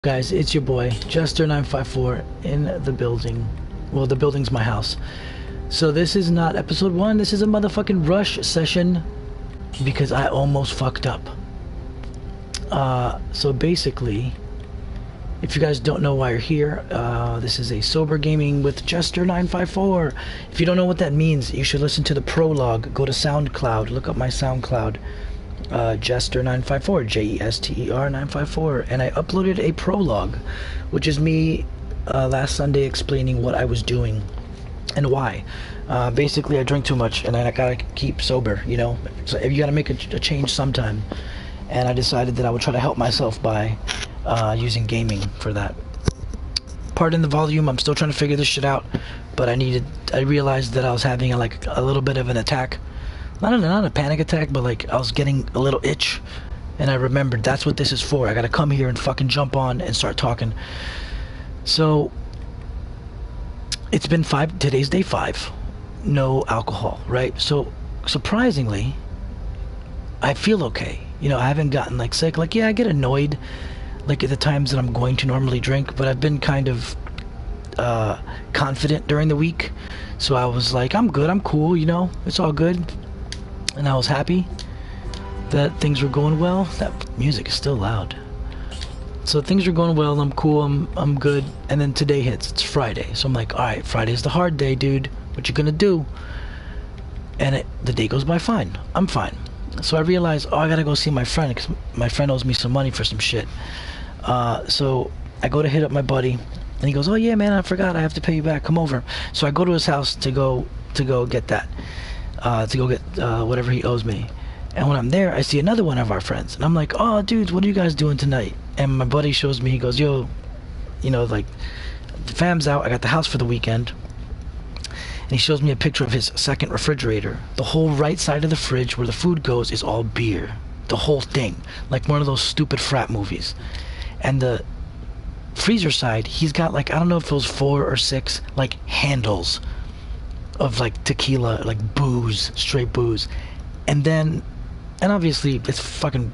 Guys, it's your boy Jester954 in the building. Well, the building's my house. So this is not episode 1, this is a motherfucking rush session because I almost fucked up. So basically, if you guys don't know why you're here, this is a sober gaming with Jester954. If you don't know what that means, you should listen to the prologue. Go to SoundCloud, look up my SoundCloud. Jester954, Jester 954, and I uploaded a prologue, which is me last Sunday explaining what I was doing and why. Basically, I drink too much and I gotta keep sober, you know. So you gotta make a change sometime, and I decided that I would try to help myself by using gaming for that. Pardon the volume, I'm still trying to figure this shit out, but I realized that I was having a little bit of an attack. Not a panic attack, but like I was getting a little itch, and I remembered that's what this is for. I gotta come here and fucking jump on and start talking. So it's been today's day 5, no alcohol, right? So surprisingly, I feel okay. You know, I haven't gotten like sick. Like, yeah, I get annoyed like at the times that I'm going to normally drink, but I've been kind of confident during the week. So I was like, I'm good, I'm cool, you know, it's all good. And I was happy that things were going well. That music is still loud. So things are going well, I'm cool, I'm good. And then today hits, it's Friday. So I'm like, alright, Friday's the hard day, dude. What you gonna do? And the day goes by fine. I'm fine. So I realized, I gotta go see my friend, because my friend owes me some money for some shit. So I go to hit up my buddy, and he goes, oh yeah, man, I forgot, I have to pay you back, come over. So I go to his house to go get that. To go get whatever he owes me. And when I'm there, I see another one of our friends, and I'm like, oh dudes, what are you guys doing tonight? And my buddy shows me, he goes, yo, you know, like, the fam's out, I got the house for the weekend. And he shows me a picture of his second refrigerator. The whole right side of the fridge where the food goes is all beer, the whole thing, like one of those stupid frat movies. And the freezer side, he's got like, I don't know if it was 4 or 6 like handles of like tequila, like booze, straight booze. And obviously it's fucking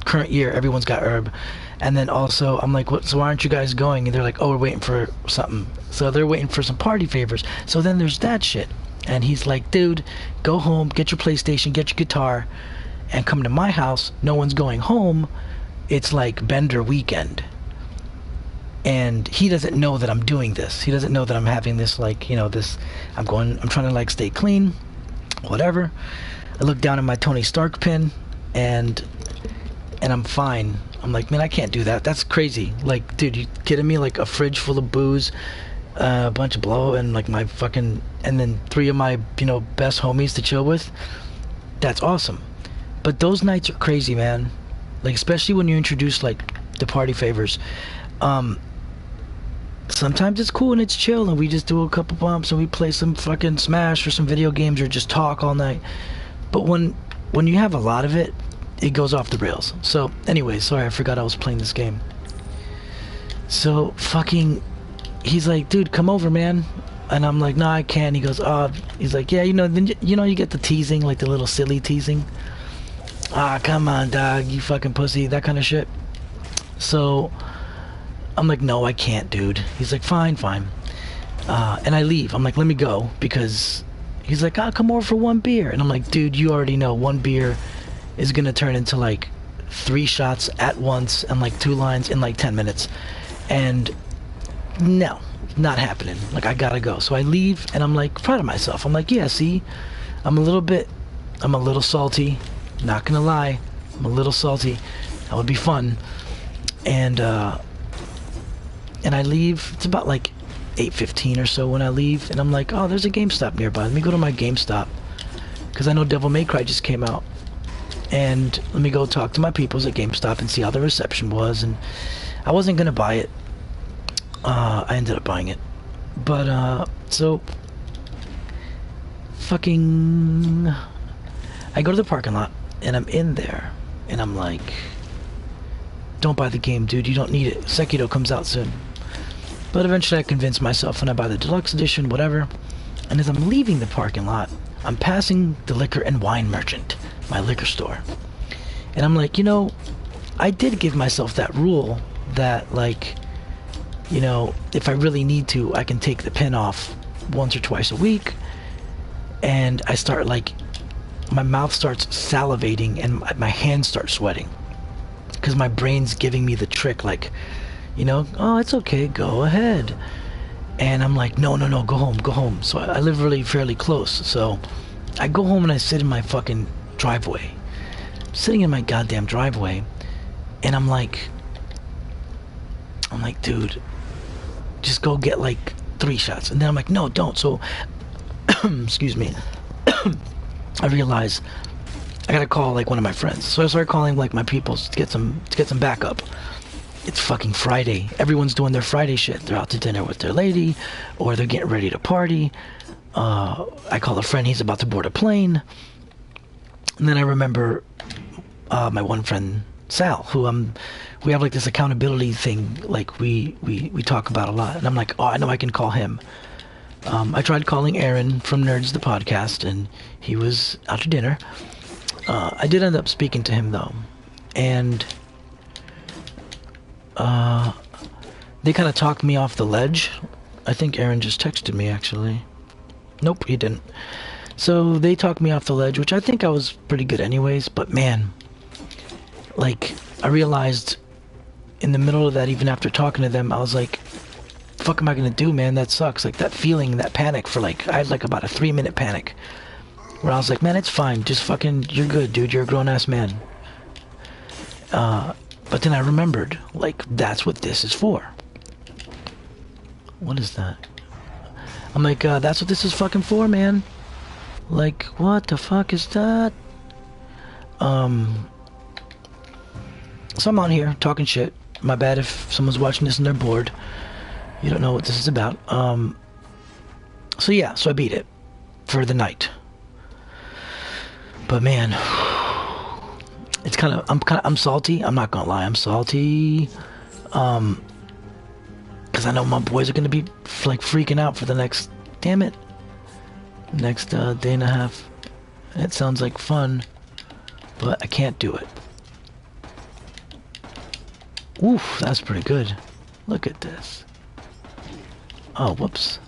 current year, everyone's got herb. And then also I'm like, what, so why aren't you guys going? And they're like, oh, we're waiting for something. So they're waiting for some party favors. So then there's that shit. And he's like, dude, go home, get your PlayStation, get your guitar, and come to my house. No one's going home. It's like Bender weekend. And he doesn't know that I'm doing this. He doesn't know that I'm having this, like, you know, this, I'm trying to like stay clean, whatever. I look down at my Tony Stark pin, and I'm fine. I'm like, man, I can't do that. That's crazy. Like, dude, you kidding me? Like a fridge full of booze, a bunch of blow, and like my fucking, and then 3 of my, you know, best homies to chill with. That's awesome. But those nights are crazy, man. Like, especially when you introduce like the party favors. Sometimes it's cool and it's chill and we just do a couple bumps and we play some fucking Smash or some video games or just talk all night. But when you have a lot of it, it goes off the rails. So anyway, sorry, I forgot I was playing this game. So fucking, he's like, dude, come over, man. And I'm like, nah, I can't. He goes, he's like, yeah, you know, you get the teasing, like the little silly teasing. Come on, dog, you fucking pussy, that kind of shit. So I'm like, no, I can't, dude. He's like, fine. And I leave. I'm like, let me go, because he's like, come over for 1 beer. And I'm like, dude, you already know 1 beer is gonna turn into like 3 shots at once and like 2 lines in like 10 minutes. And no, not happening. Like, I gotta go. So I leave, and I'm like, proud of myself. I'm like, yeah, see, I'm a little salty. Not gonna lie, I'm a little salty. That would be fun. And I leave. It's about like 8:15 or so when I leave, and I'm like, oh, there's a GameStop nearby. Let me go to my GameStop, because I know Devil May Cry just came out. And let me go talk to my peoples at GameStop and see how the reception was. And I wasn't gonna buy it. I ended up buying it. But so fucking, I go to the parking lot, and I'm in there, and I'm like, don't buy the game, dude, you don't need it. Sekiro comes out soon. But eventually I convinced myself, and I buy the deluxe edition, whatever. And as I'm leaving the parking lot, I'm passing the liquor and wine merchant, my liquor store. And I'm like, you know, I did give myself that rule that, like, you know, if I really need to, I can take the pin off once or twice a week, and I start, like, my mouth starts salivating and my hands start sweating because my brain's giving me the trick, like, you know, oh, it's okay, go ahead. And I'm like, no, go home. So I live really fairly close, so I go home and I sit in my fucking driveway. I'm sitting in my goddamn driveway, and I'm like, dude, just go get like 3 shots. And then I'm like, no, don't. So excuse me. I realized I gotta call like one of my friends. So I started calling like my people to get some backup. It's fucking Friday. Everyone's doing their Friday shit. They're out to dinner with their lady, or they're getting ready to party. I call a friend, he's about to board a plane. And then I remember my one friend, Sal, who we have like this accountability thing, like we talk about a lot. And I'm like, oh, I know I can call him. I tried calling Aaron from Nerds the Podcast, and he was out to dinner. I did end up speaking to him though, and they kind of talked me off the ledge. I think Aaron just texted me, actually. Nope, he didn't. So they talked me off the ledge, which I think I was pretty good anyways, but man, like, I realized in the middle of that, even after talking to them, I was like, fuck am I gonna do, man? That sucks. Like, that feeling, that panic for like, I had like about a 3-minute panic where I was like, man, it's fine, just fucking, you're good, dude, you're a grown-ass man. But then I remembered, like, that's what this is for. What is that? I'm like, that's what this is fucking for, man. Like, what the fuck is that? So I'm on here talking shit. My bad if someone's watching this and they're bored. You don't know what this is about. So yeah, so I beat it for the night. But man, it's I'm salty. I'm not gonna lie, I'm salty. Cause I know my boys are gonna be like freaking out for the next, damn it, next day and a half. It sounds like fun, but I can't do it. Oof, that's pretty good. Look at this. Oh, whoops.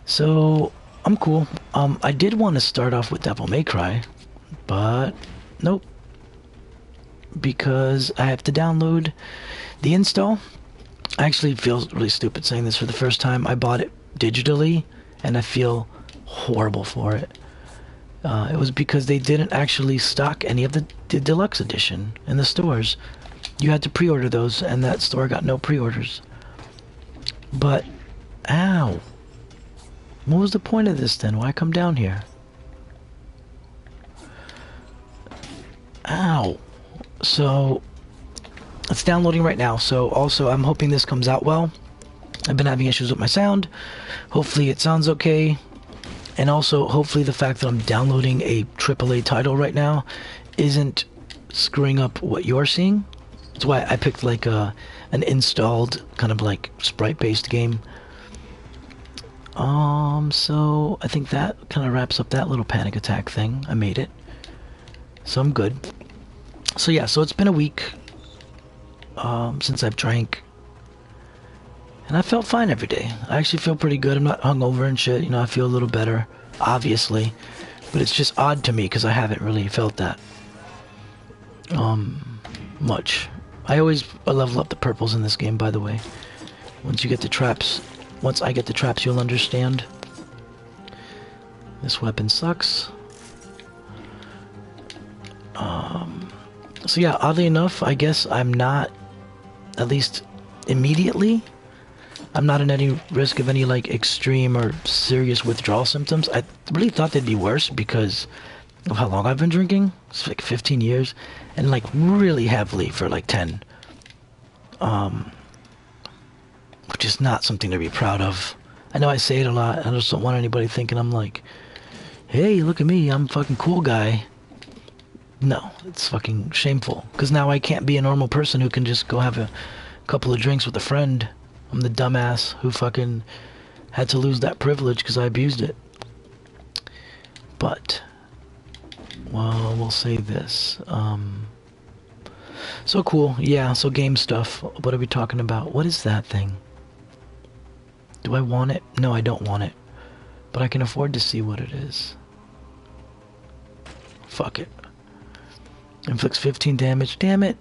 So I'm cool. I did want to start off with Devil May Cry, but nope, because I have to download the install. I actually feel really stupid saying this for the first time. I bought it digitally, and I feel horrible for it. It was because they didn't actually stock any of the deluxe edition in the stores. You had to pre-order those, and that store got no pre-orders. But, ow. What was the point of this then? Why come down here? Ow. So, it's downloading right now. So, also, I'm hoping this comes out well. I've been having issues with my sound. Hopefully it sounds okay. And also, hopefully the fact that I'm downloading a AAA title right now isn't screwing up what you're seeing. That's why I picked like an installed kind of like sprite-based game. So I think that kind of wraps up that little panic attack thing. I made it. So I'm good. So yeah, so it's been a week since I've drank. And I felt fine every day. I actually feel pretty good. I'm not hungover and shit. You know, I feel a little better, obviously. But it's just odd to me because I haven't really felt that much. I level up the purples in this game, by the way. Once I get the traps, you'll understand. This weapon sucks. So yeah, oddly enough, I guess I'm not, at least immediately, I'm not in any risk of any like extreme or serious withdrawal symptoms. I really thought they'd be worse because of how long I've been drinking. It's like 15 years, and like really heavily for like 10. Which is not something to be proud of. I know I say it a lot. I just don't want anybody thinking I'm like, hey, look at me, I'm a fucking cool guy. No, it's fucking shameful. Because now I can't be a normal person who can just go have a couple of drinks with a friend. I'm the dumbass who fucking had to lose that privilege because I abused it. But, well, we'll say this. So cool. Yeah, so game stuff. What are we talking about? What is that thing? Do I want it? No, I don't want it. But I can afford to see what it is. Fuck it. Inflicts 15 damage. Damn it.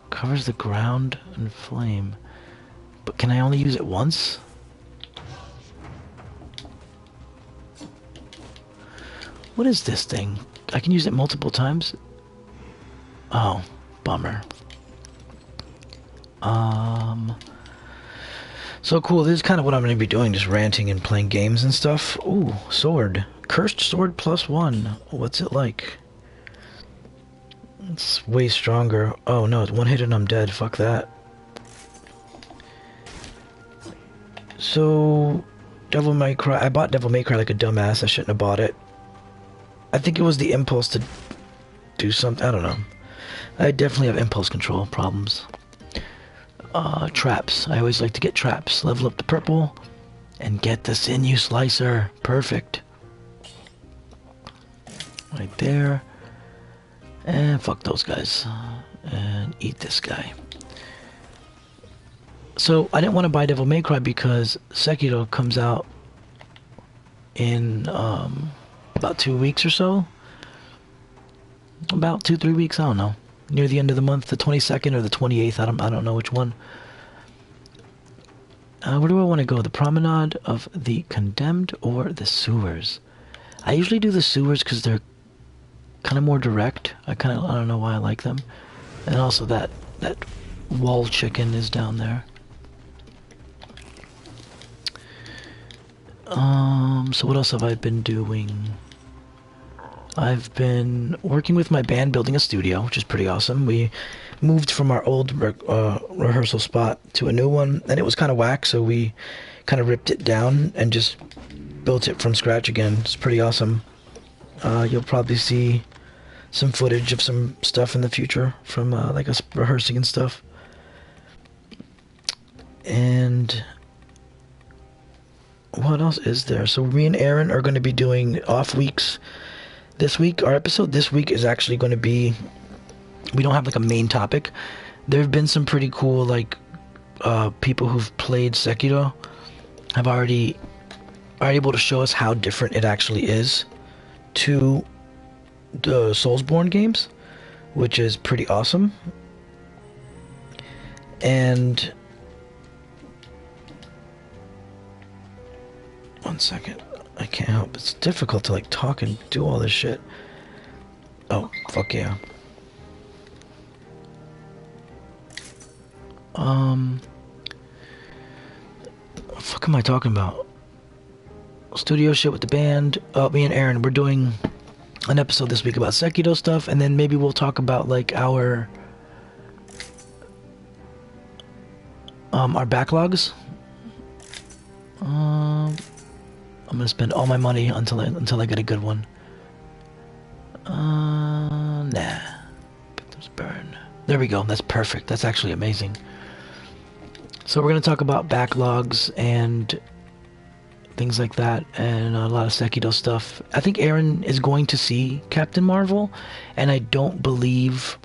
Covers the ground in flame. But can I only use it once? What is this thing? I can use it multiple times? Oh, bummer. So cool, this is kind of what I'm going to be doing, just ranting and playing games and stuff. Ooh, sword. Cursed sword +1. What's it like? It's way stronger. Oh no, it's one hit and I'm dead. Fuck that. So, Devil May Cry. I bought Devil May Cry like a dumbass. I shouldn't have bought it. I think it was the impulse to do something. I don't know. I definitely have impulse control problems. Traps. I always like to get traps. Level up the purple and get the sinew slicer. Perfect. Right there. And fuck those guys. And eat this guy. So I didn't want to buy Devil May Cry because Sekiro comes out in about 2 weeks or so. About 2-3 weeks, I don't know. Near the end of the month, the 22nd or the 28th, I don't know which one. Where do I want to go? The Promenade of the Condemned or the Sewers? I usually do the Sewers because they're kind of more direct. I don't know why I like them. And also that wall chicken is down there. So what else have I been doing? I've been working with my band building a studio, which is pretty awesome. We moved from our old rehearsal spot to a new one, and it was kind of whack, so we kind of ripped it down and just built it from scratch again. It's pretty awesome. You'll probably see some footage of some stuff in the future from like us rehearsing and stuff. And what else is there? So me and Aaron are going to be doing off weeks this week. Our episode this week is actually going to be, we don't have like a main topic. There have been some pretty cool like people who've played Sekiro are able to show us how different it actually is to the Soulsborne games, which is pretty awesome. And one second, I can't help. It's difficult to like talk and do all this shit. Oh, fuck yeah. What the fuck am I talking about? Studio shit with the band. Me and Aaron, we're doing an episode this week about Sekiro stuff, and then maybe we'll talk about like our backlogs. I'm gonna spend all my money until I get a good one. Nah. Victims burn. There we go. That's perfect. That's actually amazing. So we're gonna talk about backlogs and things like that, and a lot of Sekiro stuff. I think Aaron is going to see Captain Marvel, and I don't believe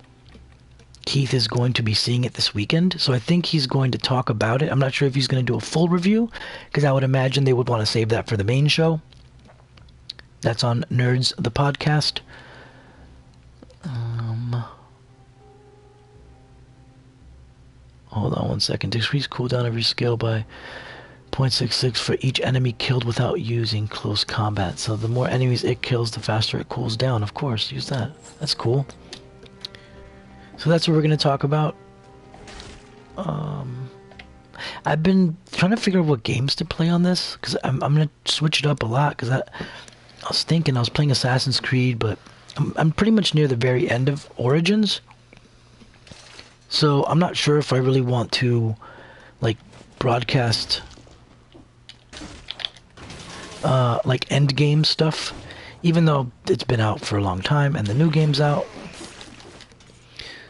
Keith is going to be seeing it this weekend, so I think he's going to talk about it. I'm not sure if he's going to do a full review, because I would imagine they would want to save that for the main show. That's on Nerds the Podcast. Hold on one second. Decrease cooldown every skill by 0.66 for each enemy killed without using close combat. So the more enemies it kills, the faster it cools down. Of course, use that. That's cool. So that's what we're going to talk about. I've been trying to figure out what games to play on this, because I'm going to switch it up a lot, because I was thinking I was playing Assassin's Creed, but I'm pretty much near the very end of Origins. So I'm not sure if I really want to like broadcast like end game stuff, even though it's been out for a long time and the new game's out.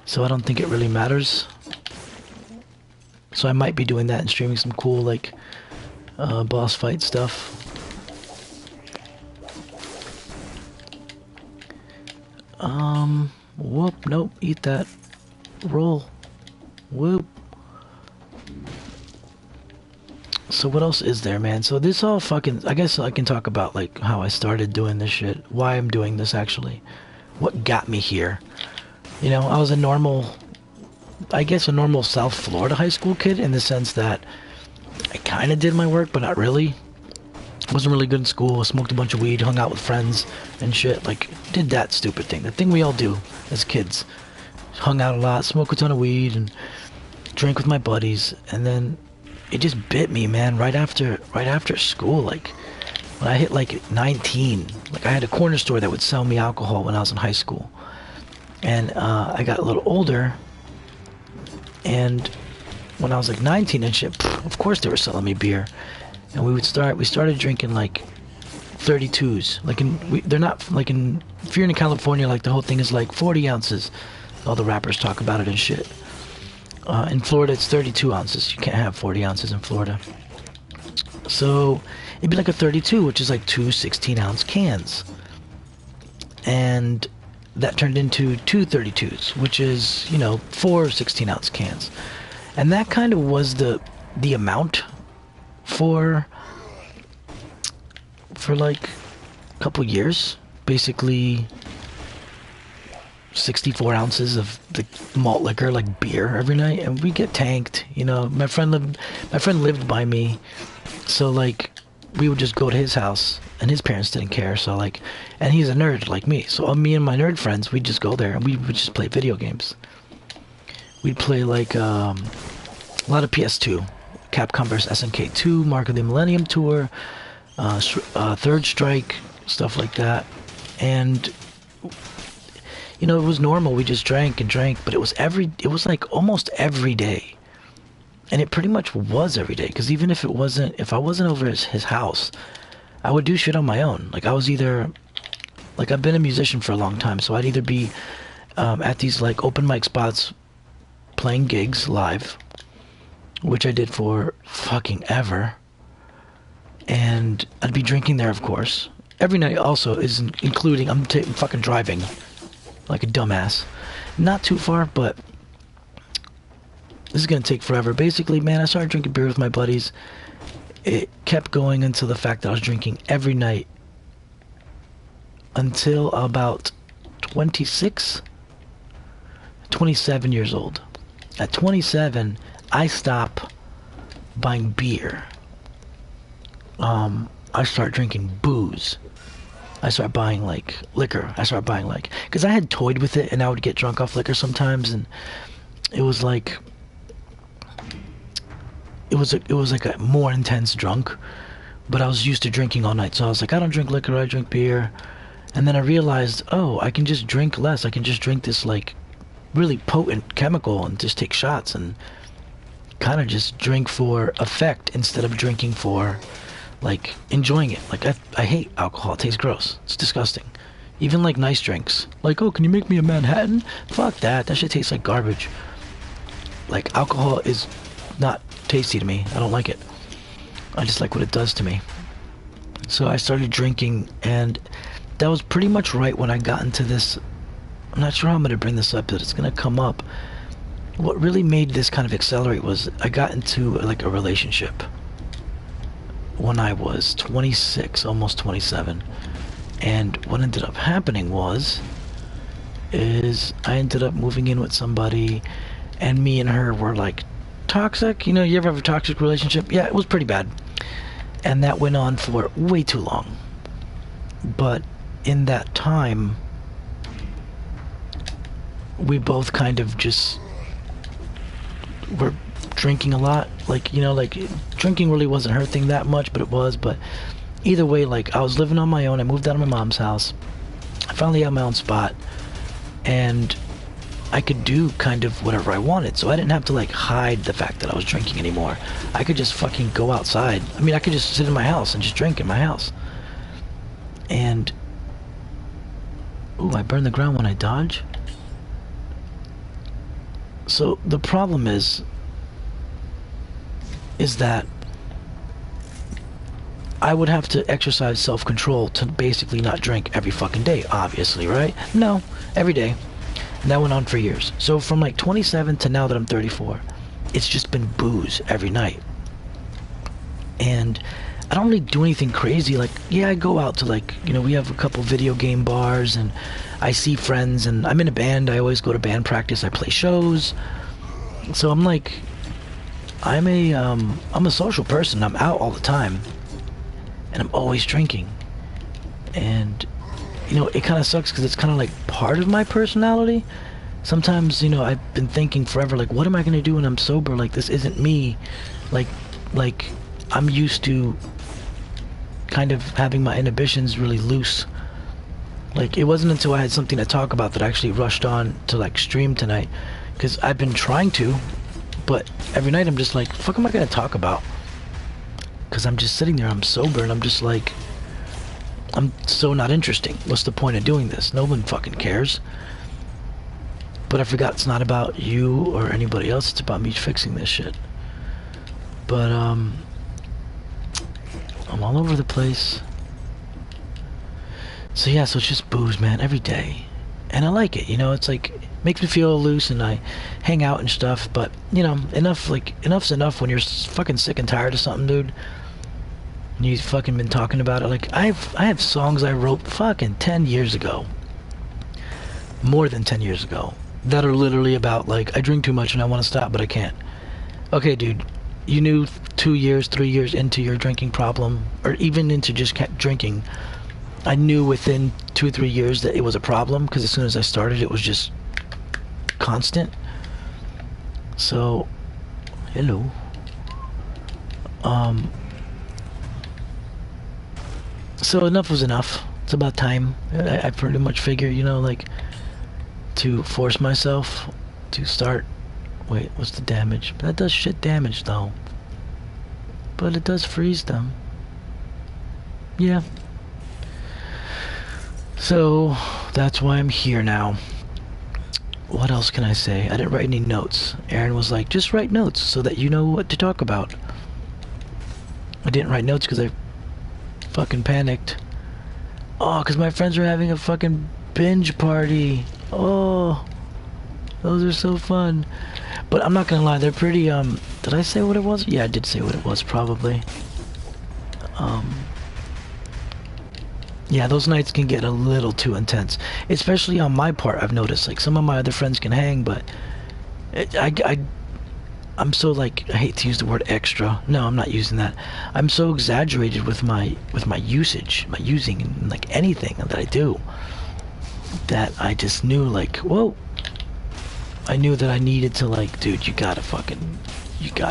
So I don't think it really matters. So I might be doing that and streaming some cool like boss fight stuff. Whoop, nope, eat that. Roll. Whoop. So what else is there, man? So this all fucking... I guess I can talk about, like, how I started doing this shit. Why I'm doing this, actually. What got me here. You know, I was a normal... I guess a normal South Florida high school kid, in the sense that I kind of did my work, but not really. Wasn't really good in school, smoked a bunch of weed, hung out with friends and shit. Like, did that stupid thing. The thing we all do as kids. Hung out a lot, smoked a ton of weed, and drank with my buddies. And then it just bit me, man, right after school. Like, when I hit, like, 19. Like, I had a corner store that would sell me alcohol when I was in high school. And I got a little older. And when I was, like, 19 and shit, of course they were selling me beer. And we started drinking, like, 32s. Like, they're not, like, if you're in California, like, the whole thing is, like, 40 ounces. All the rappers talk about it and shit. In Florida, it's 32 ounces. You can't have 40 ounces in Florida. So, it'd be like a 32, which is like 2 16-ounce cans. And that turned into 2 32s, which is, you know, 4 16-ounce cans. And that kind of was the amount for like a couple years. Basically 64 ounces of the malt liquor, like beer, every night, and we get tanked. You know, my friend lived by me, so like we would just go to his house, and his parents didn't care. So like, and he's a nerd like me, so me and my nerd friends, we'd just go there and we would just play video games. We'd play like a lot of PS2, Capcom vs SNK 2, Mark of the Millennium Tour, Third Strike, stuff like that. And you know, it was normal. We just drank and drank, but it was like almost every day. And it pretty much was every day, because even if I wasn't over his house, I would do shit on my own. Like, I was either, like, I've been a musician for a long time, so I'd either be at these, like, open mic spots playing gigs live, which I did for fucking ever. And I'd be drinking there, of course. Every night also is including, I'm fucking driving like a dumbass. Not too far, but this is gonna take forever. Basically, man, I started drinking beer with my buddies. It kept going until the fact that I was drinking every night until about 26, 27 years old. At 27, I stopped buying beer. I started drinking booze. I started buying, like, liquor. I started buying, like... Because I had toyed with it, and I would get drunk off liquor sometimes, and it was, like... It was like a more intense drunk, but I was used to drinking all night, so I was like, I don't drink liquor, I drink beer. And then I realized, oh, I can just drink less. I can just drink this, like, really potent chemical and just take shots and kind of just drink for effect instead of drinking for... like, enjoying it. Like, I hate alcohol. It tastes gross. It's disgusting. Even, like, nice drinks. Like, oh, can you make me a Manhattan? Fuck that. That shit tastes like garbage. Like, alcohol is not tasty to me. I don't like it. I just like what it does to me. So I started drinking, and that was pretty much right when I got into this... I'm not sure how I'm going to bring this up, but it's going to come up. What really made this kind of accelerate was I got into, like, a relationship when I was 26, almost 27. And what ended up happening is I ended up moving in with somebody, and me and her were like toxic. You know, you ever have a toxic relationship? Yeah, it was pretty bad. And that went on for way too long. But in that time, we both kind of just were drinking a lot. Like, you know, like, drinking really wasn't her thing that much, but it was. But either way, like, I was living on my own. I moved out of my mom's house. I finally had my own spot, and I could do kind of whatever I wanted. So I didn't have to, like, hide the fact that I was drinking anymore. I could just fucking go outside. I mean, I could just sit in my house and just drink in my house. And ooh, I burned the ground when I dodge. So the problem is that I would have to exercise self-control to basically not drink every fucking day, obviously, right? No, every day. And that went on for years. So from like 27 to now that I'm 34, it's just been booze every night. And I don't really do anything crazy. Like, yeah, I go out to, like, you know, we have a couple video game bars, and I see friends, and I'm in a band. I always go to band practice. I play shows. So I'm like, I'm a social person. I'm out all the time, and I'm always drinking. And, you know, it kind of sucks because it's kind of like part of my personality. Sometimes, you know, I've been thinking forever, like, what am I going to do when I'm sober? Like, this isn't me. Like, I'm used to kind of having my inhibitions really loose. Like, it wasn't until I had something to talk about that I actually rushed on to, like, stream tonight. Because I've been trying to, but every night I'm just like, fuck am I going to talk about? Because I'm just sitting there, I'm sober, and I'm just like, I'm so not interesting. What's the point of doing this? No one fucking cares. But I forgot it's not about you or anybody else. It's about me fixing this shit. But, I'm all over the place. So yeah, so it's just booze, man, every day. And I like it, you know, it's like, makes me feel loose, and I hang out and stuff, but, you know, enough's enough when you're fucking sick and tired of something, dude. And you've fucking been talking about it. Like, I have songs I wrote fucking 10 years ago. More than 10 years ago. That are literally about, like, I drink too much and I want to stop, but I can't. Okay, dude. You knew 2 years, 3 years into your drinking problem, or even into just drinking, I knew within 2 or 3 years that it was a problem, because as soon as I started, it was just constant. So, hello. So enough was enough. It's about time. I pretty much figure, you know, like, to force myself to start. Wait, what's the damage? That does shit damage, though. But it does freeze them. Yeah. So, that's why I'm here now. What else can I say? I didn't write any notes. Aaron was like, just write notes so that you know what to talk about. I didn't write notes because I fucking panicked. Oh, because my friends are having a fucking binge party. Oh, those are so fun. But I'm not gonna lie, they're pretty, did I say what it was? Yeah, I did say what it was, probably. Yeah, those nights can get a little too intense. Especially on my part, I've noticed. Like, some of my other friends can hang, but I'm so, like, I hate to use the word extra. No, I'm not using that. I'm so exaggerated with my usage, my using, in, like, anything that I do, that I just knew, like, whoa. I knew that I needed to, like, dude, you gotta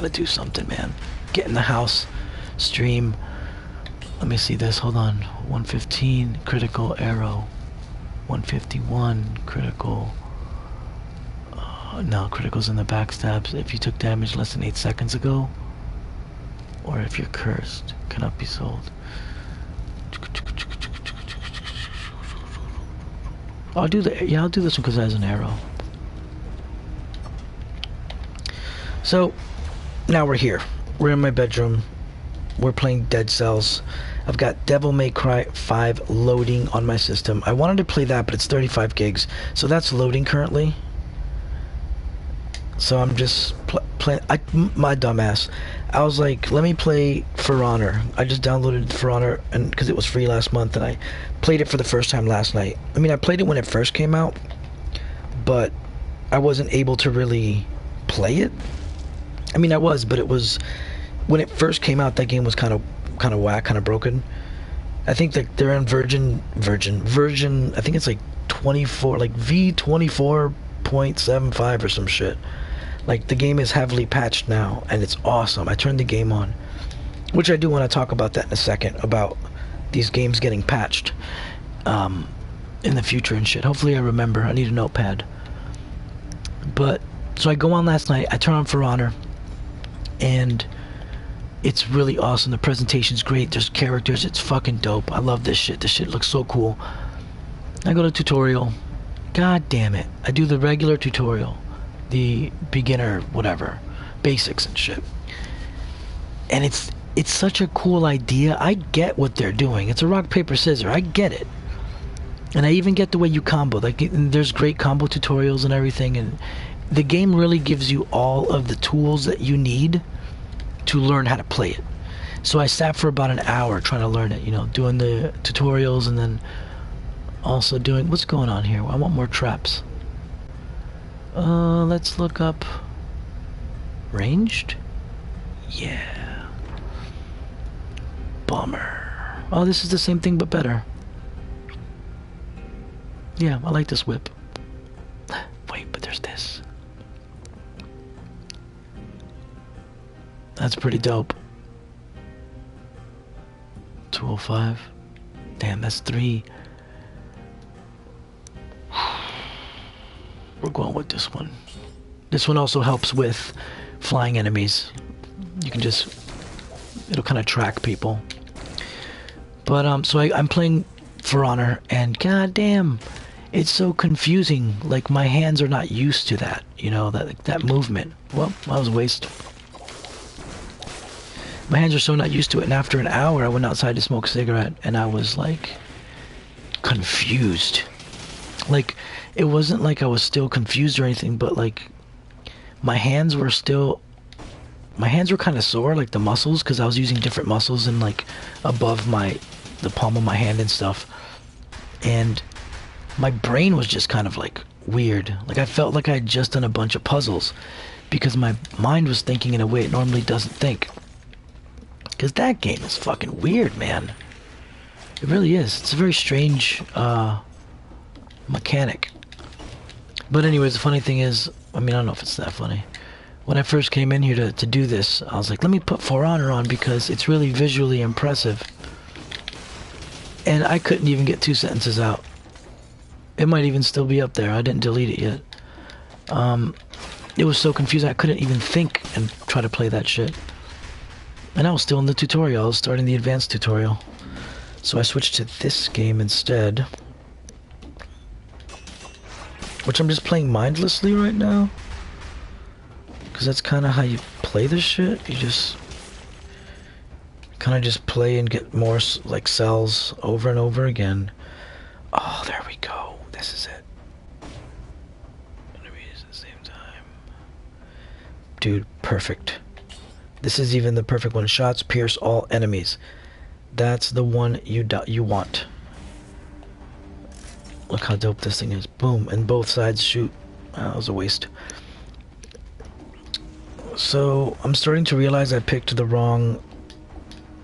do something, man. Get in the house, stream. Let me see this, hold on. 115, critical arrow. 151, critical. No, critical's in the backstabs. If you took damage less than 8 seconds ago, or if you're cursed, cannot be sold. I'll do this one because it has an arrow. So, now we're here. We're in my bedroom. We're playing Dead Cells. I've got Devil May Cry 5 loading on my system. I wanted to play that, but it's 35 gigs. So that's loading currently. So I'm just playing. My dumbass. I was like, let me play For Honor. I just downloaded For Honor because it was free last month, and I played it for the first time last night. I mean, I played it when it first came out, but I wasn't able to really play it. I mean, I was, but it was when it first came out. That game was kind of whack, kind of broken. I think that they're in version. I think it's like 24, like V24.75 or some shit. Like, the game is heavily patched now, and it's awesome. I turned the game on, which I do want to talk about that in a second, about these games getting patched in the future and shit. Hopefully I remember. I need a notepad. But so I go on last night. I turn on For Honor, and it's really awesome. The presentation's great. There's characters. It's fucking dope. I love this shit. This shit looks so cool. I go to tutorial. God damn it. I do the regular tutorial. The beginner, whatever. Basics and shit. And it's such a cool idea. I get what they're doing. It's a rock, paper, scissors. I get it. And I even get the way you combo. Like, there's great combo tutorials and everything, and the game really gives you all of the tools that you need to learn how to play it. So I sat for about an hour trying to learn it, you know, doing the tutorials and then also doing... What's going on here? I want more traps. Let's look up... Ranged? Yeah. Bummer. Oh, this is the same thing but better. Yeah, I like this whip. Wait, but there's this. That's pretty dope. 205. Damn, that's 3. We're going with this one. This one also helps with flying enemies. You can just... It'll kind of track people. But, so I'm playing For Honor, and goddamn, it's so confusing. Like, my hands are not used to that, you know, that movement. Well, that was a waste. My hands are so not used to it, and after an hour, I went outside to smoke a cigarette, and I was, like, confused. Like, it wasn't like I was still confused or anything, but, like, my hands were kind of sore, like the muscles, because I was using different muscles and, like, above the palm of my hand and stuff. And my brain was just kind of, like, weird. Like, I felt like I had just done a bunch of puzzles, because my mind was thinking in a way it normally doesn't think. Because that game is fucking weird, man. It really is. It's a very strange mechanic. But anyways, the funny thing is, I mean, I don't know if it's that funny. When I first came in here to do this, I was like, let me put For Honor on because it's really visually impressive. And I couldn't even get 2 sentences out. It might even still be up there. I didn't delete it yet. It was so confusing, I couldn't even think and try to play that shit. And I was still in the tutorial. I was starting the advanced tutorial. So I switched to this game instead. Which I'm just playing mindlessly right now. Because that's kind of how you play this shit. You just kind of just play and get more, like, cells over and over again. Oh, there we go. This is it. Enemies at the same time. Dude, perfect. This is even the perfect one. Shots pierce all enemies. That's the one you want. Look how dope this thing is. Boom. And both sides shoot. That was a waste. So, I'm starting to realize I picked the wrong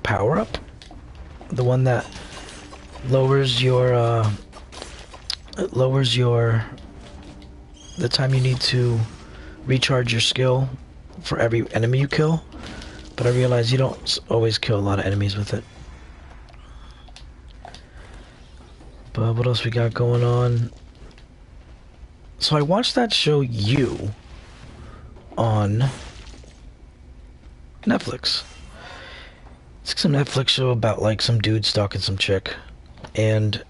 power-up. The one that lowers your, the time you need to recharge your skill for every enemy you kill. But I realize you don't always kill a lot of enemies with it. But what else we got going on? So I watched that show You on Netflix. It's some Netflix show about, like, some dude stalking some chick. And,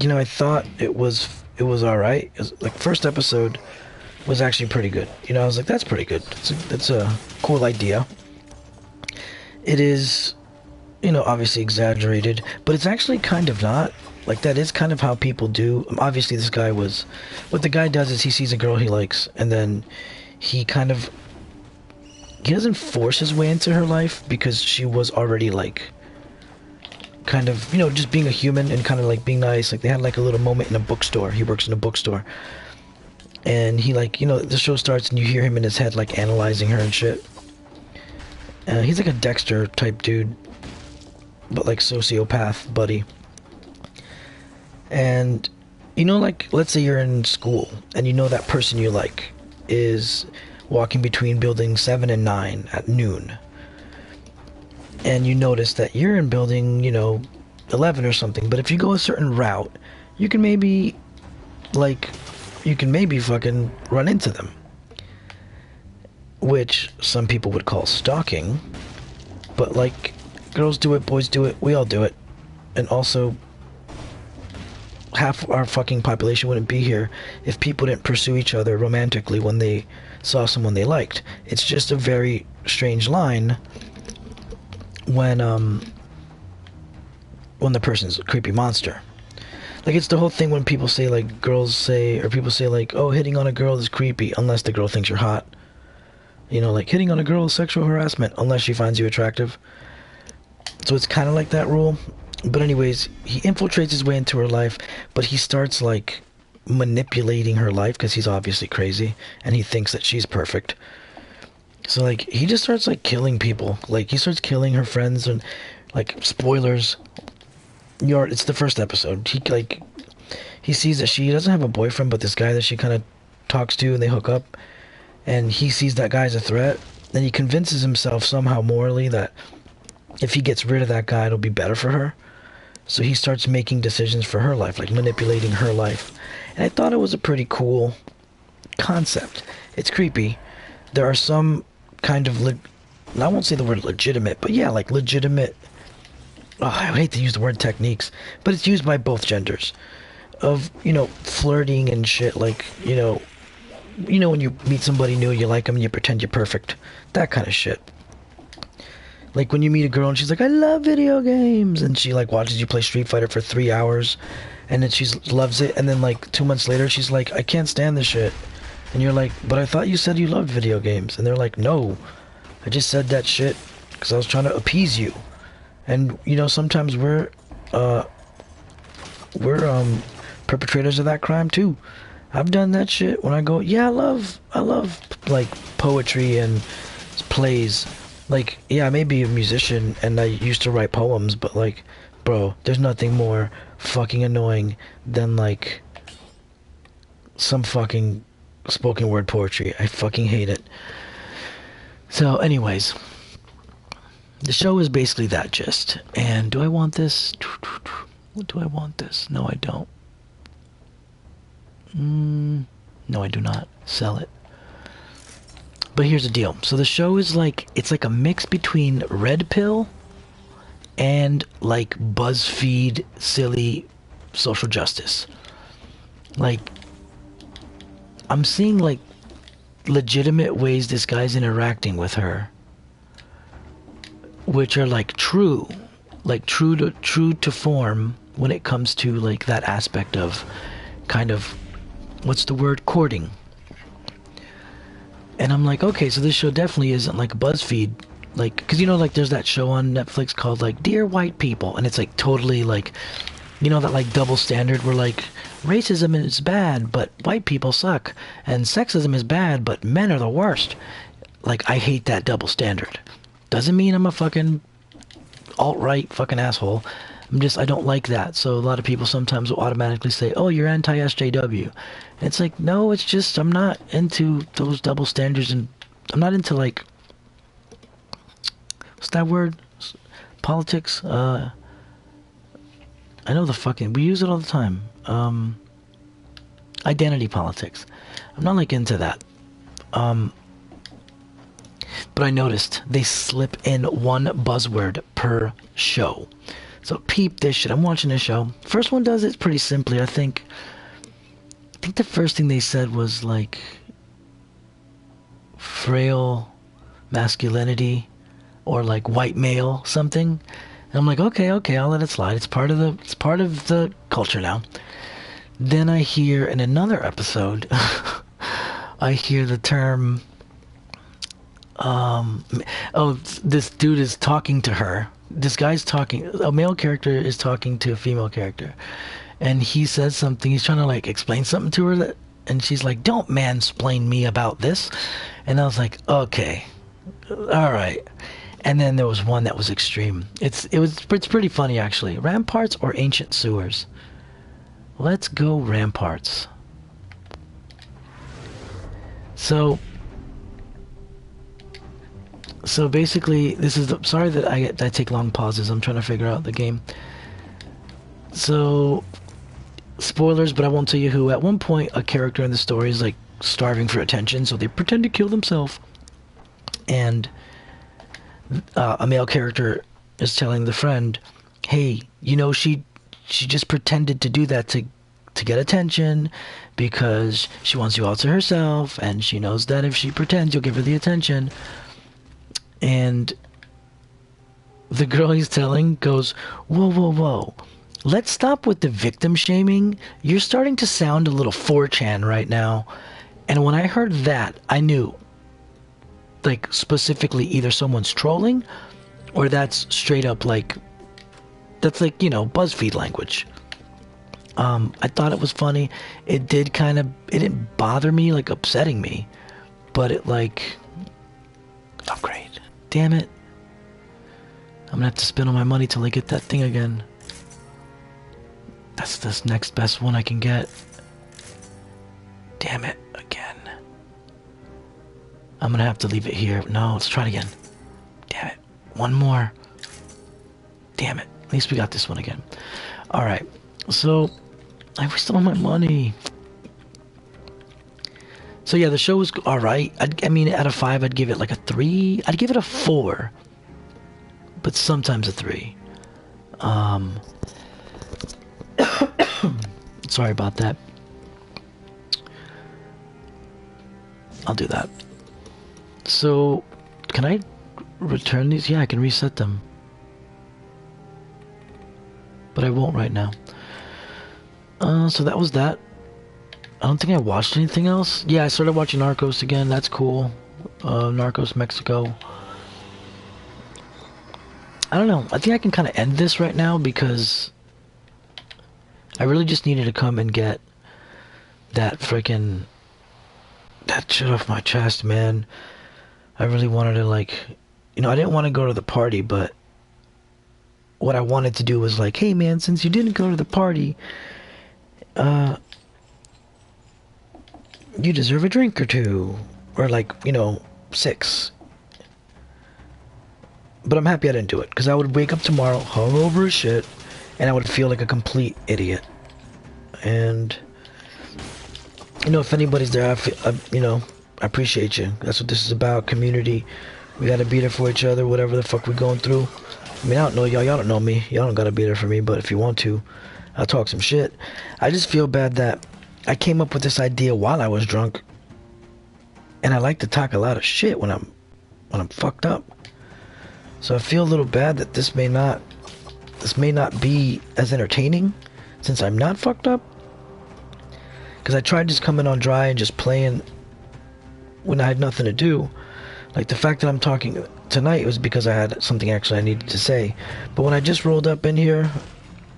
you know, I thought it was alright. Like, first episode was actually pretty good. You know, I was like, that's pretty good. It's a cool idea. It is, you know, obviously exaggerated, but it's actually kind of not. Like, that is kind of how people do. Obviously, this guy was... What the guy does is he sees a girl he likes, and then he kind of... He doesn't force his way into her life, because she was already, like... kind of, you know, just being a human and kind of, like, being nice. Like, they had, like, a little moment in a bookstore. He works in a bookstore. And he, like, you know, the show starts and you hear him in his head, like, analyzing her and shit. He's like a Dexter type dude, but, like, sociopath buddy. And, you know, like, let's say you're in school and you know that person you like is walking between building 7 and 9 at noon. And you notice that you're in building, you know, 11 or something. But if you go a certain route, you can maybe, like... you can maybe fucking run into them. Which some people would call stalking. But, like, girls do it, boys do it, we all do it. And also, half our fucking population wouldn't be here if people didn't pursue each other romantically when they saw someone they liked. It's just a very strange line when, when the person's a creepy monster. Like, it's the whole thing when people say, like, girls say, or people say, like, oh, hitting on a girl is creepy unless the girl thinks you're hot. You know, like, hitting on a girl is sexual harassment unless she finds you attractive. So it's kind of like that rule. But anyways, he infiltrates his way into her life, but he starts, like, manipulating her life because he's obviously crazy, and he thinks that she's perfect. So, like, he just starts, like, killing people. Like, he starts killing her friends, and, like, spoilers. It's the first episode. He sees that she doesn't have a boyfriend, but this guy that she kind of talks to, and they hook up, and he sees that guy as a threat, and he convinces himself somehow morally that if he gets rid of that guy, it'll be better for her. So he starts making decisions for her life, like manipulating her life. And I thought it was a pretty cool concept. It's creepy. There are some kind of, I won't say the word legitimate, but yeah, like legitimate, I would hate to use the word techniques, but it's used by both genders, of, you know, flirting and shit, like, you know, when you meet somebody new, you like them, and you pretend you're perfect, that kind of shit. Like when you meet a girl and she's like, I love video games, and she like watches you play Street Fighter for 3 hours, and then she loves it, and then like 2 months later she's like, I can't stand this shit, and you're like, but I thought you said you loved video games, and they're like, no, I just said that shit because I was trying to appease you. And you know, sometimes we're perpetrators of that crime too. I've done that shit when I go, yeah, I love like poetry and plays. Like, yeah, I may be a musician and I used to write poems, but like, bro, there's nothing more fucking annoying than like some fucking spoken word poetry. I fucking hate it. So anyways, the show is basically that gist. And do I want this? Do I want this? No, I don't. No, I do not. Sell it. But here's the deal. So the show is like, it's like a mix between Red Pill and like BuzzFeed silly social justice. Like, I'm seeing like legitimate ways this guy's interacting with her, which are like true to form when it comes to like that aspect of kind of, what's the word, courting. And I'm like, okay, so this show definitely isn't like BuzzFeed, like, because you know, like there's that show on Netflix called like Dear White People, and it's like totally like, you know, that like double standard where like racism is bad but white people suck, and sexism is bad but men are the worst. Like, I hate that double standard. Doesn't mean I'm a fucking alt-right fucking asshole. I don't like that. So a lot of people sometimes will automatically say, oh, you're anti-SJW. And it's like, no, it's just, I'm not into those double standards, and I'm not into like, what's that word? Politics? I know we use it all the time. Identity politics. I'm not like into that. But I noticed they slip in one buzzword per show. So peep this shit. I'm watching this show. First one does it pretty simply. I think the first thing they said was like frail masculinity or like white male something. And I'm like, okay, I'll let it slide. It's part of the culture now. Then I hear in another episode, I hear the term, this dude is talking to her. This guy's talking, a male character is talking to a female character, and he says something, he's trying to like explain something to her, and she's like, don't mansplain me about this. And I was like, okay, all right. And then there was one that was extreme. It's pretty funny actually. Ramparts or ancient sewers? Let's go ramparts. So basically, sorry that I take long pauses. I'm trying to figure out the game. So, spoilers, but I won't tell you who. At one point, a character in the story is like starving for attention, so they pretend to kill themselves. And a male character is telling the friend, hey, you know, she just pretended to do that to get attention because she wants you all to herself, and she knows that if she pretends, you'll give her the attention. And the girl he's telling goes, whoa, whoa, whoa. Let's stop with the victim shaming. You're starting to sound a little 4chan right now. And when I heard that, I knew, like, specifically either someone's trolling or that's straight up like, that's like, you know, BuzzFeed language. I thought it was funny. It did kind of, it didn't bother me, like upsetting me, but it like, upgrade. Damn it. I'm gonna have to spend all my money till I get that thing again. That's this next best one I can get. Damn it, again. I'm gonna have to leave it here. No, let's try it again. Damn it. One more. Damn it. At least we got this one again. Alright. So, I wasted all my money. So yeah, the show was alright. I mean, out of 5, I'd give it like a 3. I'd give it a 4. But sometimes a 3. Sorry about that. I'll do that. So, can I return these? Yeah, I can reset them. But I won't right now. So that was that. I don't think I watched anything else. Yeah, I started watching Narcos again. That's cool. Narcos Mexico. I don't know. I think I can kind of end this right now because I really just needed to come and get that freaking that shit off my chest, man. I really wanted to, like, you know, I didn't want to go to the party, but what I wanted to do was like, hey man, since you didn't go to the party, you deserve a drink or two, or like, you know, 6. But I'm happy I didn't do it, because I would wake up tomorrow hungover as shit, and I would feel like a complete idiot. And you know, if anybody's there, you know, I appreciate you. That's what this is about, community. We gotta be there for each other, whatever the fuck we're going through. I mean, I don't know y'all don't know me. Y'all don't gotta be there for me, but if you want to, I'll talk some shit. I just feel bad that I came up with this idea while I was drunk. And I like to talk a lot of shit when I'm fucked up. So I feel a little bad that this may not be as entertaining since I'm not fucked up. Because I tried just coming on dry and just playing when I had nothing to do. Like the fact that I'm talking tonight was because I had something actually I needed to say. But when I just rolled up in here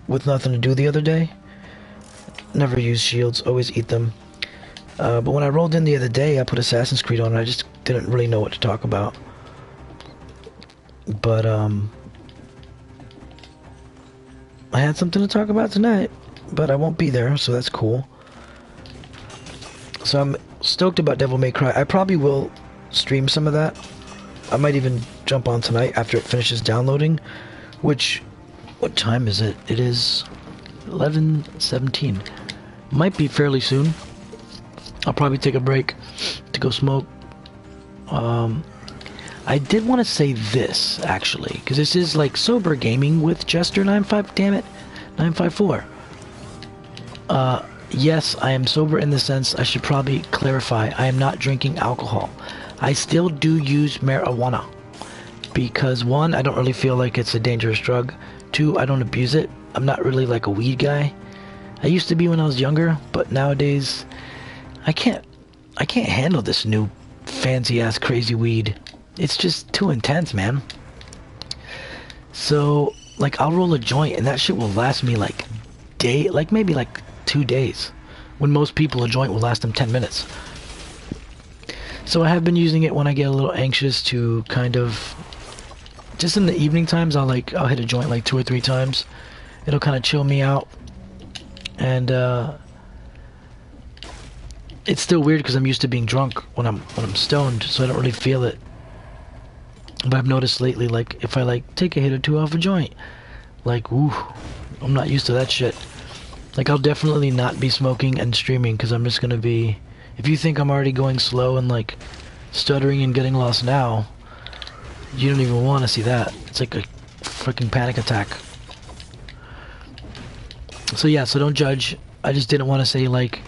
with nothing to do the other day, never use shields, always eat them. But when I rolled in the other day, I put Assassin's Creed on and I just didn't really know what to talk about. But I had something to talk about tonight, but I won't be there, so that's cool. So I'm stoked about Devil May Cry. I probably will stream some of that. I might even jump on tonight after it finishes downloading. Which, what time is it? It is 11:17. Might be fairly soon. I'll probably take a break to go smoke. I did want to say this, actually, because this is like sober gaming with Jester95, damn it, 954. Yes, I am sober in the sense I should probably clarify. I am not drinking alcohol. I still do use marijuana. Because 1, I don't really feel like it's a dangerous drug. 2, I don't abuse it. I'm not really like a weed guy. I used to be when I was younger, but nowadays I can't handle this new fancy ass crazy weed. It's just too intense, man. So, like, I'll roll a joint and that shit will last me like maybe like 2 days, when most people a joint will last them 10 minutes. So I have been using it when I get a little anxious to kind of, just in the evening times, I'll hit a joint like 2 or 3 times. It'll kind of chill me out. And it's still weird because I'm used to being drunk when I'm stoned, so I don't really feel it. But I've noticed lately, like, if I like take a hit or 2 off a joint, like, ooh, I'm not used to that shit. Like, I'll definitely not be smoking and streaming because I'm just gonna be, if you think I'm already going slow and like stuttering and getting lost now, you don't even want to see that. It's like a freaking panic attack. So yeah, so don't judge. I just didn't want to say like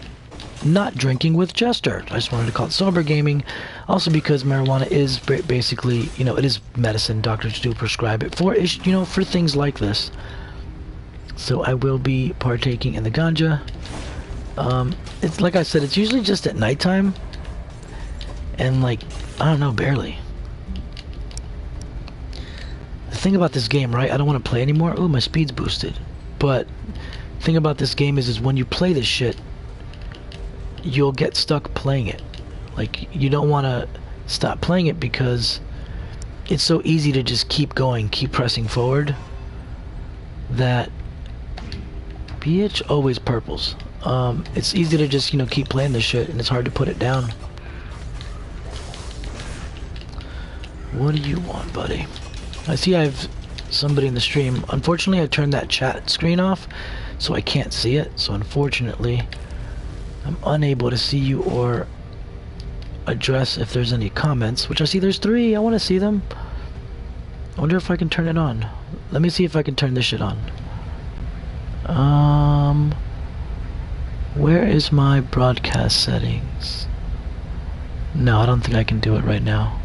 not drinking with Jester. I just wanted to call it sober gaming. Also because marijuana is basically, you know, it is medicine. Doctors do prescribe it for, you know, for things like this. So I will be partaking in the ganja. It's like I said, it's usually just at nighttime. And like, I don't know, barely. The thing about this game, right? I don't want to play anymore. Ooh, my speed's boosted. But the thing about this game is when you play this shit, you'll get stuck playing it. Like, you don't want to stop playing it because it's so easy to just keep going, keep pressing forward, that bitch always purples. It's easy to just, you know, keep playing this shit, and it's hard to put it down. What do you want, buddy? I see I have somebody in the stream. Unfortunately, I turned that chat screen off, so I can't see it. So unfortunately, I'm unable to see you or address if there's any comments, which I see there's 3. I want to see them. I wonder if I can turn it on. Let me see if I can turn this shit on. Where is my broadcast settings? No, I don't think I can do it right now.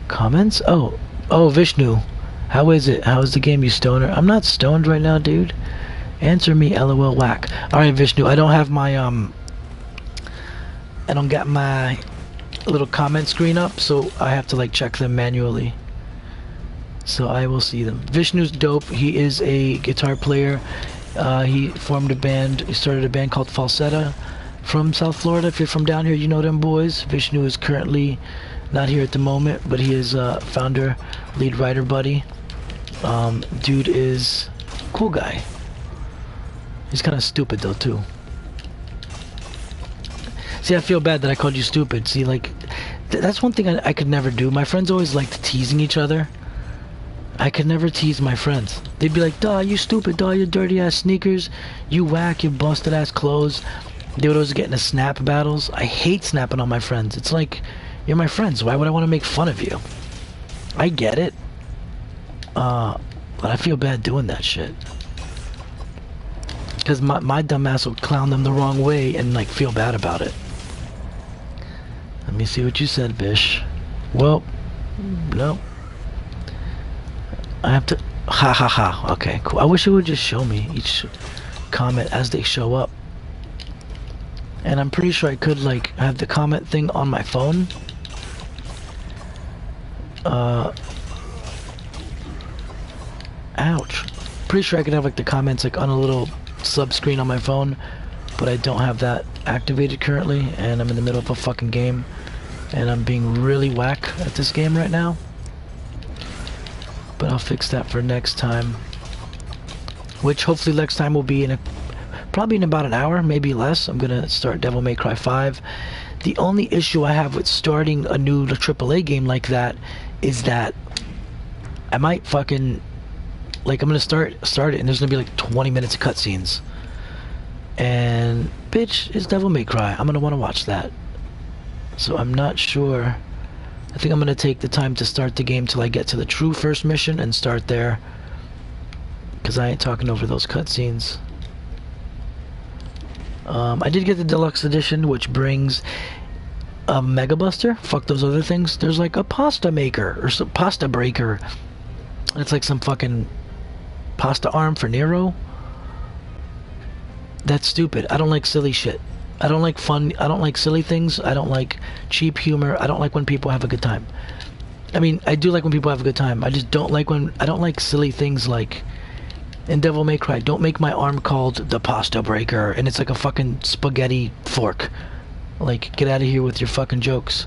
Comments? Oh, Vishnu. How is it? How is the game, you stoner? I'm not stoned right now, dude. Answer me, LOL whack. Alright, Vishnu, I don't have my, I don't got my little comment screen up, so I have to, like, check them manually. So I will see them. Vishnu's dope. He is a guitar player. He formed a band. He started a band called Falsetta from South Florida. If you're from down here, you know them boys. Vishnu is currently not here at the moment, but he is founder, lead writer buddy. Dude is a cool guy. He's kind of stupid though too. See, I feel bad that I called you stupid. See, like, that's one thing I could never do. My friends always liked teasing each other. I could never tease my friends. They'd be like, duh, you stupid, duh, you dirty ass sneakers, you whack, you busted ass clothes. They would always get into snap battles. I hate snapping on my friends. It's like, you're my friends, why would I want to make fun of you? I get it. But I feel bad doing that shit. Because my dumb ass will clown them the wrong way and, like, feel bad about it. Let me see what you said, Vish. Well, no. I have to... Ha ha ha. Okay, cool. I wish it would just show me each comment as they show up. And I'm pretty sure I could, like, have the comment thing on my phone. Ouch. Pretty sure I could have, like, the comments, like, on a little sub screen on my phone. But I don't have that activated currently. And I'm in the middle of a fucking game. And I'm being really whack at this game right now. But I'll fix that for next time. Which hopefully next time will be in probably in about an hour, maybe less. I'm gonna start Devil May Cry 5. The only issue I have with starting a new AAA game like that is that I might fucking, like, I'm gonna start it and there's gonna be like 20 minutes of cutscenes. And bitch, it's Devil May Cry. I'm gonna want to watch that. So I'm not sure. I think I'm going to take the time to start the game till I get to the true first mission and start there. Because I ain't talking over those cutscenes. I did get the deluxe edition, which brings a Mega Buster. Fuck those other things. There's like a pasta maker or some pasta breaker. It's like some fucking pasta arm for Nero. That's stupid. I don't like silly shit. I don't like fun, I don't like silly things, I don't like cheap humor, I don't like when people have a good time. I mean, I do like when people have a good time, I just don't like when, I don't like silly things like, in Devil May Cry, don't make my arm called the pasta breaker, and it's like a fucking spaghetti fork. Like, get out of here with your fucking jokes.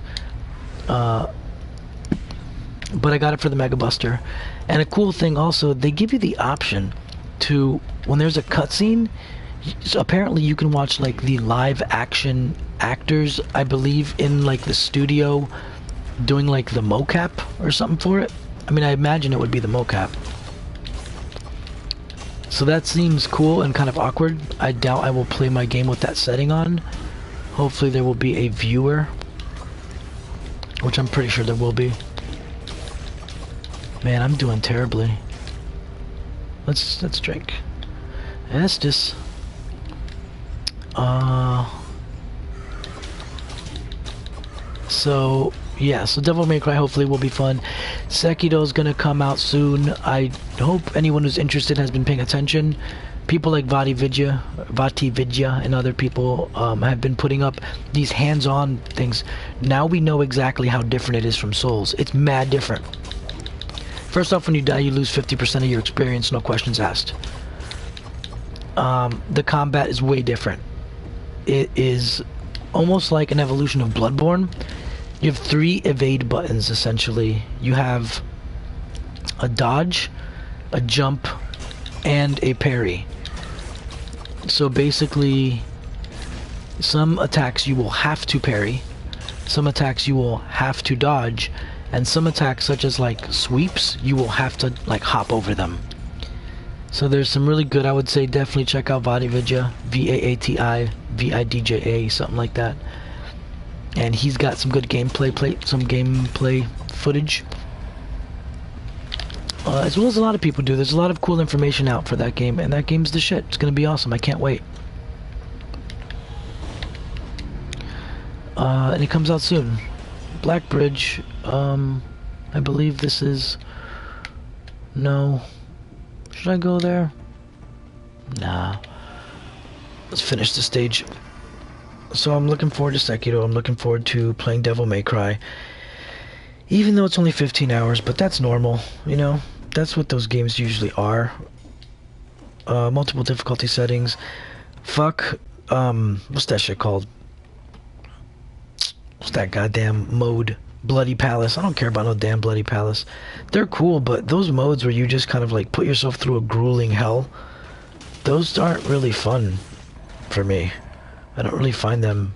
But I got it for the Mega Buster. And a cool thing also, they give you the option to, when there's a cutscene, so apparently you can watch like the live action actors, I believe, in like the studio doing like the mocap or something for it. I mean, I imagine it would be the mocap. So that seems cool and kind of awkward. I doubt I will play my game with that setting on. Hopefully there will be a viewer, which I'm pretty sure there will be. Man, I'm doing terribly. Let's drink. Estes. So yeah, so Devil May Cry hopefully will be fun. Sekiro's gonna come out soon. I hope anyone who's interested has been paying attention. People like Vati Vidya and other people have been putting up these hands-on things. Now we know exactly how different it is from Souls. It's mad different. First off, when you die, you lose 50% of your experience, no questions asked. The combat is way different. It is almost like an evolution of Bloodborne. You have 3 evade buttons, essentially. You have a dodge, a jump, and a parry. So basically, some attacks you will have to parry, some attacks you will have to dodge, and some attacks such as like sweeps, you will have to like hop over them. So there's some really good, I would say definitely check out Vatividya, Vatividja, something like that. And he's got some good gameplay footage. As well as a lot of people do. There's a lot of cool information out for that game, and that game's the shit. It's gonna be awesome. I can't wait. And it comes out soon. Black Bridge, I believe this is... No. Should I go there? Nah. Let's finish the stage. So I'm looking forward to Sekiro. I'm looking forward to playing Devil May Cry. Even though it's only 15 hours, but that's normal, you know? That's what those games usually are. Multiple difficulty settings. Fuck, what's that shit called? What's that goddamn mode? Bloody Palace. I don't care about no damn Bloody Palace. They're cool, but those modes where you just kind of like put yourself through a grueling hell, those aren't really fun for me. I don't really find them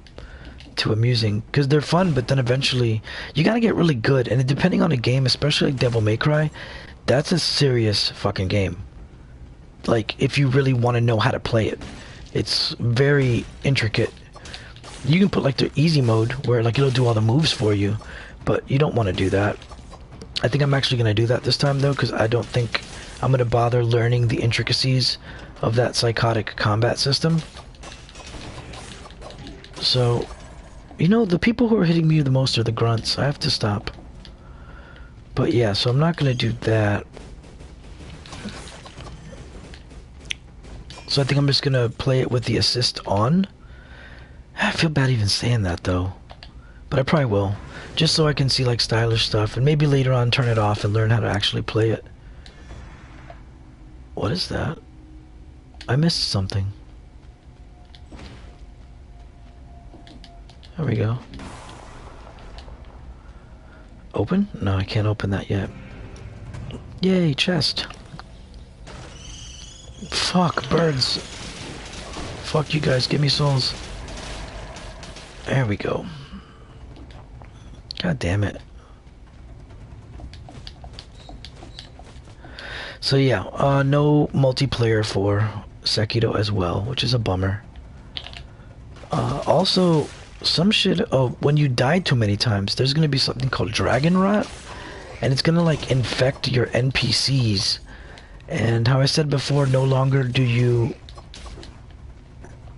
too amusing, because they're fun, but then eventually you gotta get really good, and depending on a game, especially like Devil May Cry, that's a serious fucking game. Like, if you really want to know how to play it, it's very intricate. You can put like the easy mode where like it'll do all the moves for you, but you don't want to do that. I think I'm actually gonna do that this time though, because I don't think I'm gonna bother learning the intricacies of that psychotic combat system. So, you know, the people who are hitting me the most are the grunts. I have to stop. But yeah, so I'm not gonna do that. So I think I'm just gonna play it with the assist on. I feel bad even saying that though, but I probably will, just so I can see like stylish stuff, and maybe later on turn it off and learn how to actually play it. What is that? I missed something. There we go. Open? No, I can't open that yet. Yay, chest. Fuck, birds. Fuck you guys, give me souls. There we go. God damn it. So yeah, no multiplayer for Sekiro as well, which is a bummer. Also, some shit, when you die too many times, there's gonna be something called dragon rot, and it's gonna like infect your NPCs. And how I said before, no longer do you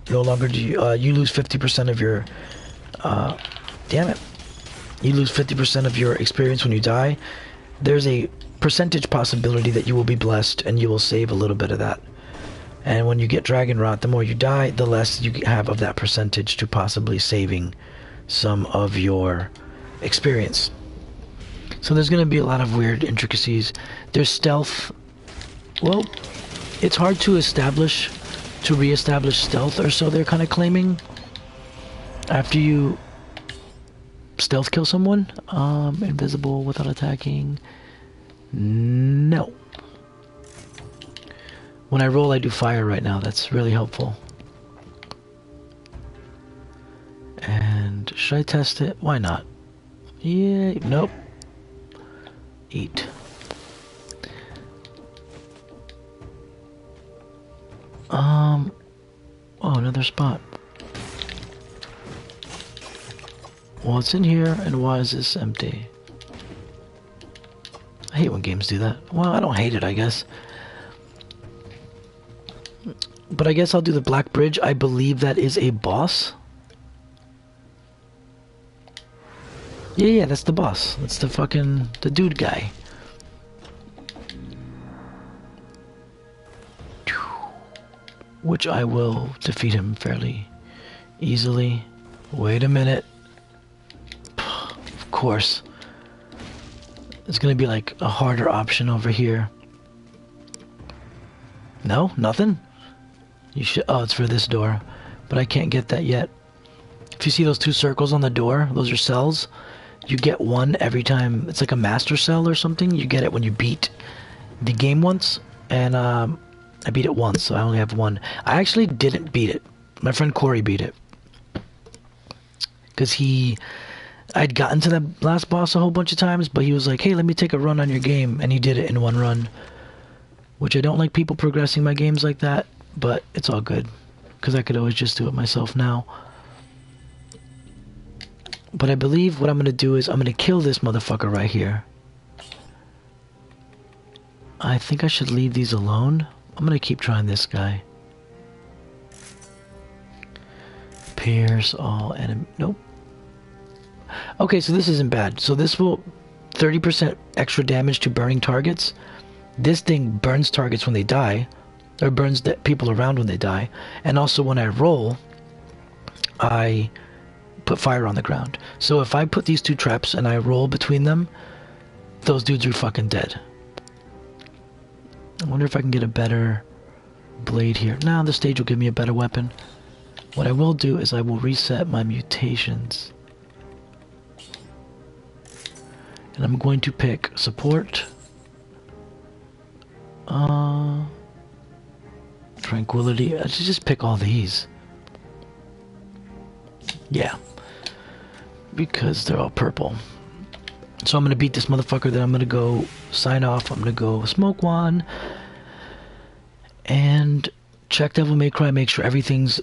you lose 50% of your damn it, you lose 50% of your experience when you die. There's a percentage possibility that you will be blessed and you will save a little bit of that. And when you get dragon rot, the more you die, the less you have of that percentage to possibly saving some of your experience. So there's going to be a lot of weird intricacies. There's stealth. Well, it's hard to re-establish stealth, or so they're kind of claiming, after you stealth kill someone. Invisible without attacking. No. When I roll, I do fire right now. That's really helpful. And should I test it? Why not? Yeah, nope. Eat. Oh, another spot. Well, it's in here, and why is this empty? I hate when games do that. Well, I don't hate it, I guess. But I guess I'll do the Black Bridge. I believe that is a boss. Yeah, that's the boss. That's the dude guy. Which I will defeat him fairly easily. Wait a minute. Of course. It's gonna be like a harder option over here. No? Nothing? You should. Oh, it's for this door. But I can't get that yet. If you see those 2 circles on the door, those are cells. You get one every time. It's like a master cell or something. You get it when you beat the game once. And I beat it once, so I only have one. I actually didn't beat it. My friend Corey beat it. Because I'd gotten to the last boss a whole bunch of times, but he was like, hey, let me take a run on your game. And he did it in one run. Which I don't like people progressing my games like that. But it's all good. Because I could always just do it myself now. But I believe what I'm going to do is I'm going to kill this motherfucker right here. I think I should leave these alone. I'm going to keep trying this guy. Pierce all enemy. Nope. Okay, so this isn't bad. So this will 30% extra damage to burning targets. This thing burns targets when they die. Or burns the people around when they die. And also when I roll, I put fire on the ground. So if I put these 2 traps and I roll between them, those dudes are fucking dead. I wonder if I can get a better blade here. Now the stage will give me a better weapon. What I will do is I will reset my mutations. And I'm going to pick support. Tranquility. I should just pick all these. Yeah. Because they're all purple. So I'm going to beat this motherfucker, then I'm going to go sign off. I'm going to go smoke one. And check Devil May Cry, make sure everything's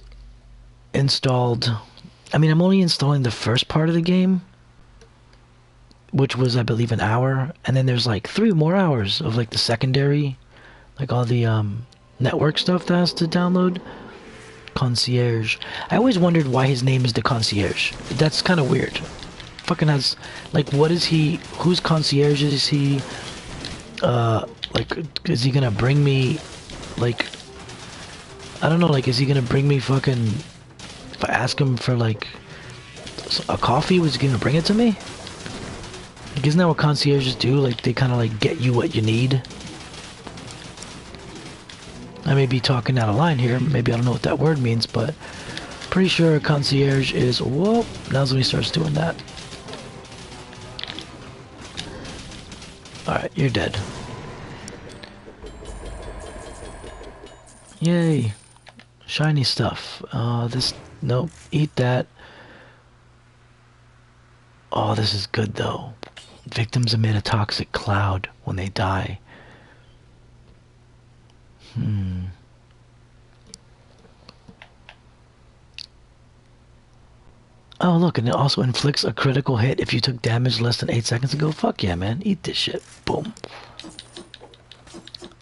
installed. I mean, I'm only installing the first part of the game. Which was, I believe, an hour. And then there's like 3 more hours of like the secondary. Like all the network stuff that has to download. Concierge. I always wondered why his name is the Concierge. That's kind of weird. Fucking has, like, what is he, whose concierge is he? Like, is he gonna bring me, like, I don't know, like, is he gonna bring me fucking, if I ask him for, like, a coffee, was he gonna bring it to me? Like, isn't that what concierges do? Like, they kind of, like, get you what you need? I may be talking out of line here. Maybe I don't know what that word means, but pretty sure a concierge is... Whoa! Now's when he starts doing that. Alright, you're dead. Yay! Shiny stuff. This... Nope. Eat that. Oh, this is good, though. Victims emit a toxic cloud when they die. Oh, look, and it also inflicts a critical hit if you took damage less than 8 seconds ago. Fuck yeah, man. Eat this shit. Boom.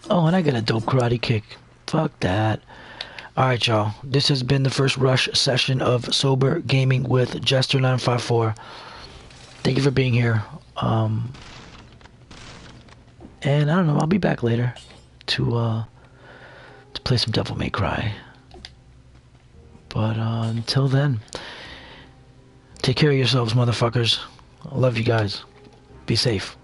Oh, and I got a dope karate kick. Fuck that. Alright, y'all. This has been the first rush session of Sober Gaming with Jester954. Thank you for being here. And I don't know, I'll be back later to play some Devil May Cry. But until then, take care of yourselves, motherfuckers. I love you guys. Be safe.